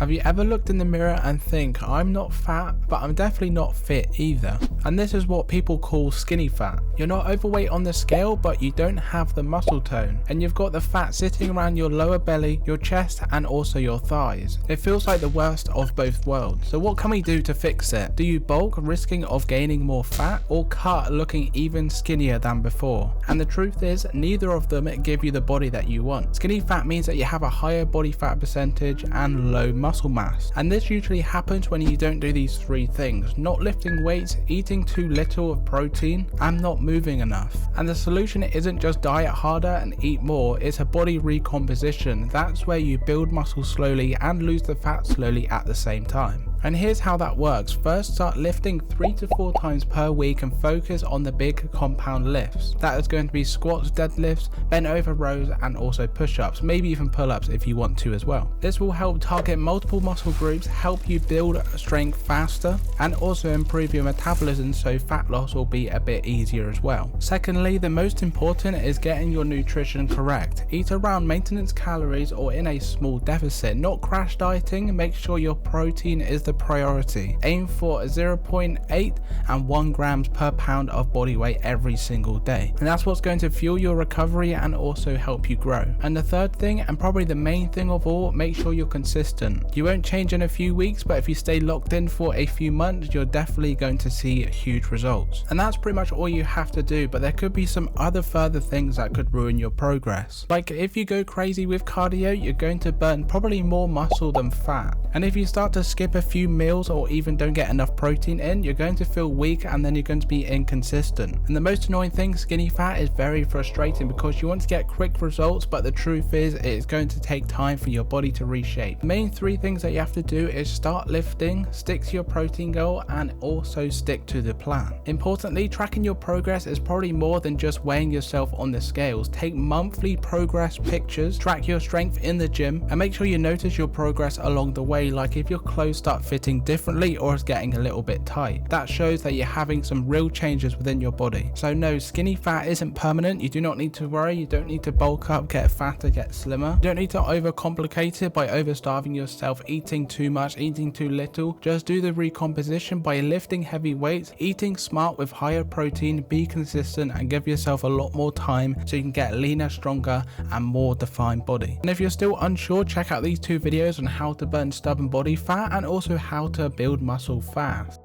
Have you ever looked in the mirror and think, I'm not fat, but I'm definitely not fit either? And this is what people call skinny fat. You're not overweight on the scale, but you don't have the muscle tone. And you've got the fat sitting around your lower belly, your chest, and also your thighs. It feels like the worst of both worlds. So what can we do to fix it? Do you bulk, risking of gaining more fat, or cut, looking even skinnier than before? And the truth is, neither of them give you the body that you want. Skinny fat means that you have a higher body fat percentage and low muscle mass. And this usually happens when you don't do these three things: not lifting weights, eating too little of protein, and not moving enough. And the solution isn't just diet harder and eat more, it's a body recomposition. That's where you build muscle slowly and lose the fat slowly at the same time. And here's how that works. First, start lifting 3 to 4 times per week and focus on the big compound lifts. That is going to be squats, deadlifts, bent over rows, and also push-ups, maybe even pull-ups if you want to as well. This will help target multiple muscle groups, help you build strength faster, and also improve your metabolism, so fat loss will be a bit easier as well. Secondly, the most important is getting your nutrition correct. Eat around maintenance calories or in a small deficit, not crash dieting. Make sure your protein is the priority. Aim for 0.8 and 1 grams per pound of body weight every single day, and that's what's going to fuel your recovery and also help you grow. And the third thing, and probably the main thing of all, make sure you're consistent. You won't change in a few weeks, but if you stay locked in for a few months, you're definitely going to see huge results. And that's pretty much all you have to do, but there could be some other further things that could ruin your progress. Like if you go crazy with cardio, you're going to burn probably more muscle than fat. And if you start to skip a few meals or even don't get enough protein in, you're going to feel weak and then you're going to be inconsistent. And the most annoying thing, skinny fat is very frustrating because you want to get quick results, but the truth is it's going to take time for your body to reshape. The main 3 things that you have to do is start lifting, stick to your protein goal, and also stick to the plan. Importantly, tracking your progress is probably more than just weighing yourself on the scales. Take monthly progress pictures, track your strength in the gym, and make sure you notice your progress along the way, like if your clothes start fitting differently or is getting a little bit tight. That shows that you're having some real changes within your body. So no, skinny fat isn't permanent. You do not need to worry. You don't need to bulk up, get fatter, get slimmer. You don't need to overcomplicate it by overstarving yourself, eating too much, eating too little. Just do the recomposition by lifting heavy weights, eating smart with higher protein, be consistent, and give yourself a lot more time so you can get leaner, stronger, and more defined body. And if you're still unsure, check out these 2 videos on how to burn stubborn body fat and also how to build muscle fast.